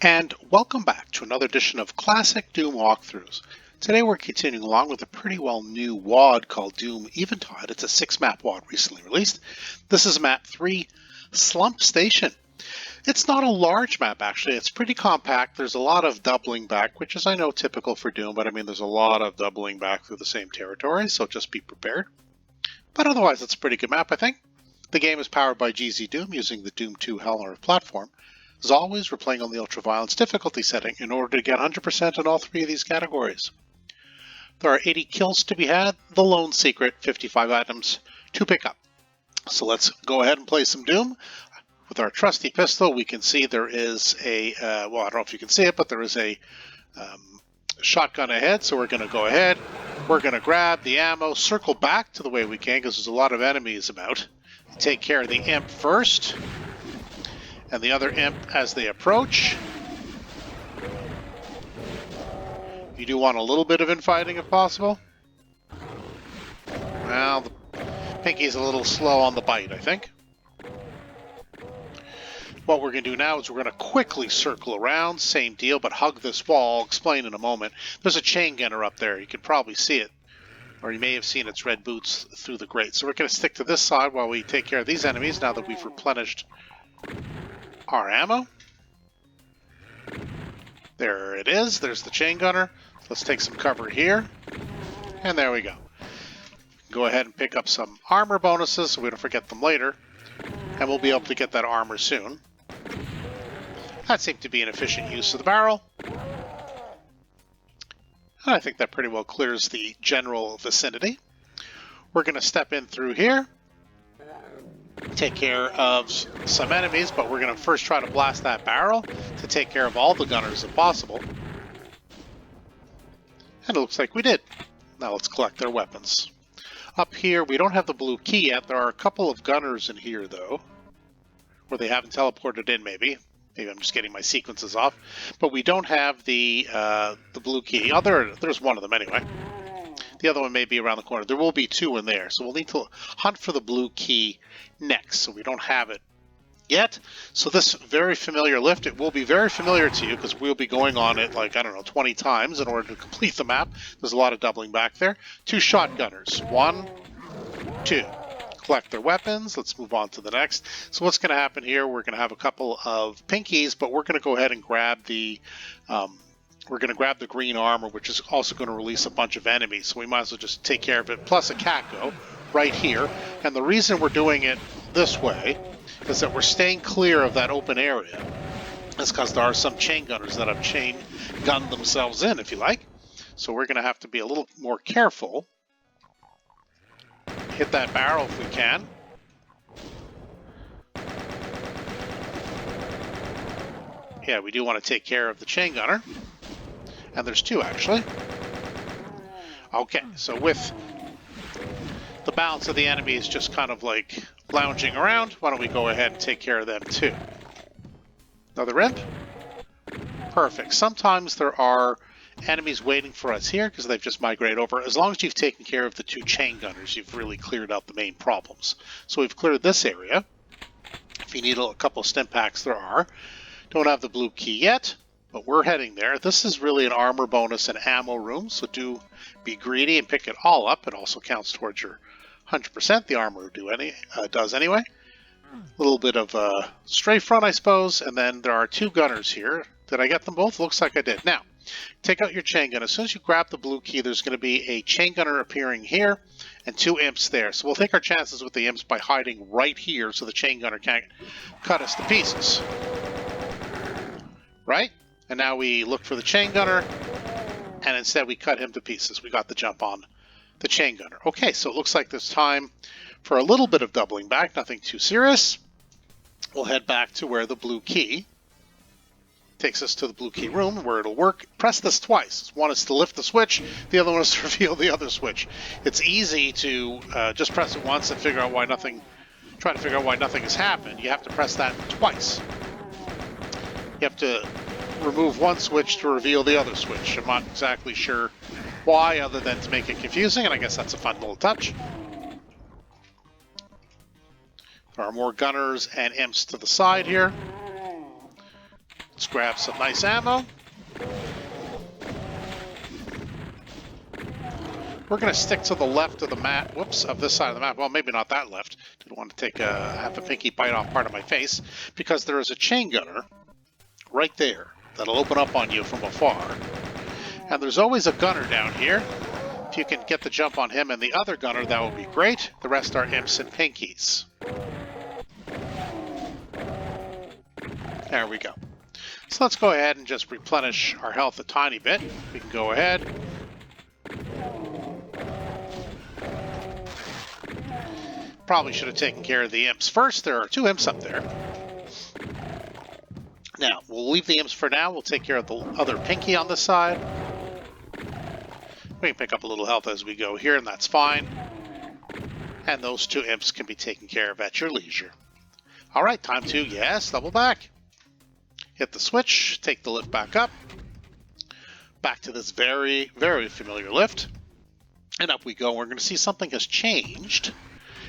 And welcome back to another edition of Classic Doom Walkthroughs. Today we're continuing along with a pretty well new WOD called DOOM Eventide. It's a 6-map WOD recently released. This is map 3, Slump Station. It's not a large map actually, it's pretty compact. There's a lot of doubling back, which is I know typical for Doom, but I mean there's a lot of doubling back through the same territory, so just be prepared. But otherwise it's a pretty good map I think. The game is powered by GZDoom using the Doom 2 Hellhunter platform. As always, we're playing on the Ultraviolence difficulty setting in order to get 100% in all three of these categories. There are 80 kills to be had, the lone secret, 55 items to pick up. So let's go ahead and play some Doom. With our trusty pistol, we can see there is a, well, I don't know if you can see it, but there is a shotgun ahead. So we're going to go ahead, we're going to grab the ammo, circle back to the way we can because there's a lot of enemies about. Take care of the imp first. And the other imp as they approach. You do want a little bit of infighting if possible. Well, the Pinky's a little slow on the bite, I think. What we're going to do now is we're going to quickly circle around. Same deal, but hug this wall. I'll explain in a moment. There's a chain gunner up there. You can probably see it. Or you may have seen its red boots through the grate. So we're going to stick to this side while we take care of these enemies now that we've replenished our ammo. There it is. There's the chain gunner. Let's take some cover here. And there we go. Go ahead and pick up some armor bonuses so we don't forget them later. And we'll be able to get that armor soon. That seemed to be an efficient use of the barrel. And I think that pretty well clears the general vicinity. We're going to step in through here. Take care of some enemies, but we're going to first try to blast that barrel to take care of all the gunners if possible. And it looks like we did. Now let's collect their weapons. Up here, we don't have the blue key yet. There are a couple of gunners in here, though. Or they haven't teleported in, maybe. Maybe I'm just getting my sequences off. But we don't have the blue key. Oh, there's one of them anyway. The other one may be around the corner. There will be two in there. So we'll need to hunt for the blue key next. So we don't have it yet. So this very familiar lift, it will be very familiar to you because we'll be going on it like, I don't know, 20 times in order to complete the map. There's a lot of doubling back there. 2 shotgunners. 1, 2. Collect their weapons. Let's move on to the next. So what's going to happen here, we're going to have a couple of pinkies, but we're going to go ahead and grab the... we're going to grab the green armor, which is also going to release a bunch of enemies. So we might as well just take care of it, plus a Kako right here. And the reason we're doing it this way is that we're staying clear of that open area. That's because there are some chain gunners that have chain gunned themselves in, if you like. So we're going to have to be a little more careful. Hit that barrel if we can. Yeah, we do want to take care of the chain gunner. And there's 2, actually. Okay, so with the balance of the enemies just kind of like lounging around, why don't we go ahead and take care of them too. Another imp. Perfect. Sometimes there are enemies waiting for us here because they've just migrated over. As long as you've taken care of the 2 chain gunners, you've really cleared out the main problems. So we've cleared this area. If you need a couple of stim packs, there are. Don't have the blue key yet. But we're heading there. This is really an armor bonus and ammo room, so do be greedy and pick it all up. It also counts towards your 100%. The armor does anyway. A little bit of a stray front, I suppose, and then there are 2 gunners here. Did I get them both? Looks like I did. Now, take out your chain gun. As soon as you grab the blue key, there's going to be a chain gunner appearing here and 2 imps there. So we'll take our chances with the imps by hiding right here so the chain gunner can't cut us to pieces. Right? And now we look for the chain gunner, and instead we cut him to pieces. We got the jump on the chain gunner. Okay, so it looks like there's time for a little bit of doubling back, nothing too serious. We'll head back to where the blue key takes us to the blue key room, where it'll work. Press this twice. One is to lift the switch, the other one is to reveal the other switch. It's easy to just press it once and try to figure out why nothing has happened. You have to press that twice. You have to remove one switch to reveal the other switch. I'm not exactly sure why, other than to make it confusing, and I guess that's a fun little touch. There are more gunners and imps to the side here. Let's grab some nice ammo. We're going to stick to the left of the map, whoops, of this side of the map. Well, maybe not that left. Didn't want to take have a pinky bite off part of my face, because there is a chain gunner right there that'll open up on you from afar. And there's always a gunner down here. If you can get the jump on him and the other gunner, that would be great. The rest are imps and pinkies. There we go. So let's go ahead and just replenish our health a tiny bit. We can go ahead. Probably should have taken care of the imps first. There are 2 imps up there. Now, we'll leave the imps for now. We'll take care of the other pinky on this side. We can pick up a little health as we go here, and that's fine. And those 2 imps can be taken care of at your leisure. All right, time to, yes, double back. Hit the switch, take the lift back up. Back to this very, very familiar lift. And up we go. We're going to see something has changed.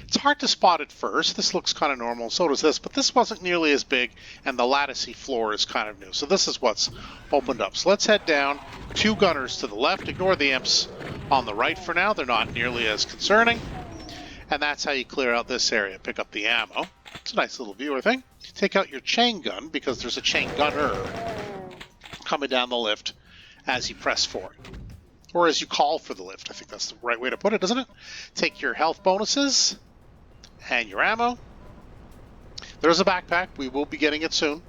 It's hard to spot at first. This looks kind of normal, so does this, but this wasn't nearly as big, and the latticey floor is kind of new. So this is what's opened up. So let's head down. 2 gunners to the left. Ignore the imps on the right for now. They're not nearly as concerning. And that's how you clear out this area. Pick up the ammo. It's a nice little viewer thing. Take out your chain gun, because there's a chain gunner coming down the lift as you press for it. Or as you call for the lift. I think that's the right way to put it, isn't it? Take your health bonuses and your ammo. There's a backpack. We will be getting it soon.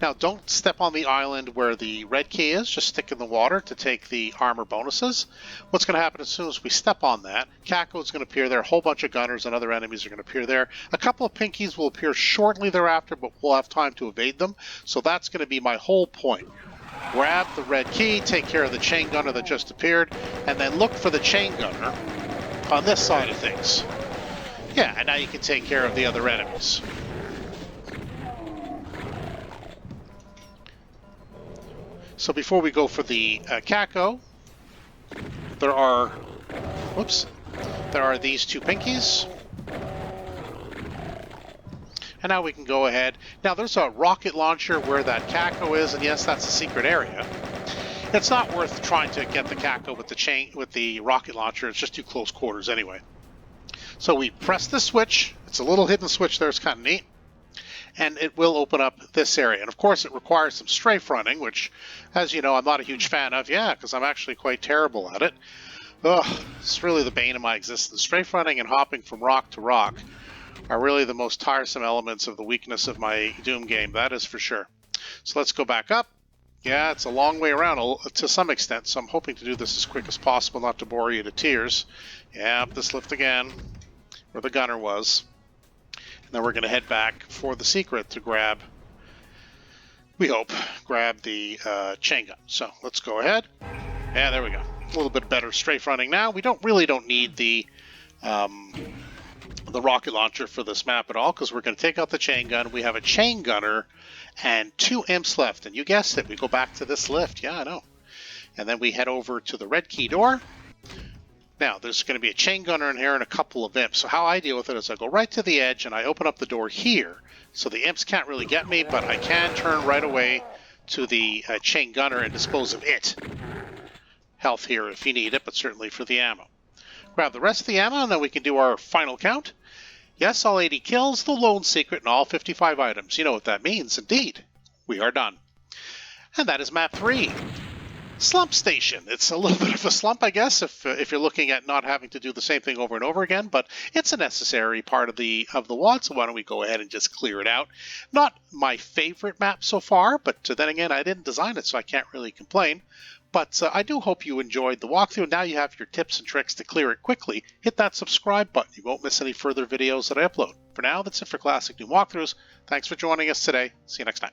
Now, don't step on the island where the red key is. Just stick in the water to take the armor bonuses. What's going to happen as soon as we step on that, Kako is going to appear there. A whole bunch of gunners and other enemies are going to appear there. A couple of pinkies will appear shortly thereafter, but we'll have time to evade them. So that's going to be my whole point. Grab the red key, take care of the chain gunner that just appeared, and then look for the chain gunner on this side of things. Yeah, and now you can take care of the other enemies. So before we go for the Kako, there are these 2 pinkies. And now we can go ahead. Now there's a rocket launcher where that Kako is, and yes, that's a secret area. It's not worth trying to get the Kako with the rocket launcher. It's just too close quarters anyway. So we press the switch. It's a little hidden switch there. It's kind of neat. And it will open up this area. And of course, it requires some strafe running, which, as you know, I'm not a huge fan of. Yeah, because I'm actually quite terrible at it. Ugh, it's really the bane of my existence. Strafe running and hopping from rock to rock are really the most tiresome elements of the weakness of my Doom game. That is for sure. So let's go back up. Yeah, it's a long way around to some extent, so I'm hoping to do this as quick as possible, not to bore you to tears. Yeah, up this lift again, where the gunner was. And then we're going to head back for the secret to grab, we hope, grab the chain gun. So let's go ahead. Yeah, there we go. A little bit better strafe running now. We really don't need the rocket launcher for this map at all, because we're going to take out the chain gun. We have a chain gunner and 2 imps left. And you guessed it, we go back to this lift. Yeah, I know. And then we head over to the red key door. Now, there's going to be a chain gunner in here and a couple of imps. So how I deal with it is I go right to the edge and I open up the door here. So the imps can't really get me, but I can turn right away to the chain gunner and dispose of it. Health here if you need it, but certainly for the ammo. Grab the rest of the ammo and then we can do our final count. Yes, all 80 kills, the lone secret, and all 55 items. You know what that means, indeed. We are done. And that is map 3. Slump Station. It's a little bit of a slump, I guess, if you're looking at not having to do the same thing over and over again, but it's a necessary part of the WOD, so why don't we go ahead and just clear it out. Not my favorite map so far, but then again, I didn't design it, so I can't really complain. But I do hope you enjoyed the walkthrough. Now you have your tips and tricks to clear it quickly. Hit that subscribe button. You won't miss any further videos that I upload. For now, that's it for Classic Doom Walkthroughs. Thanks for joining us today. See you next time.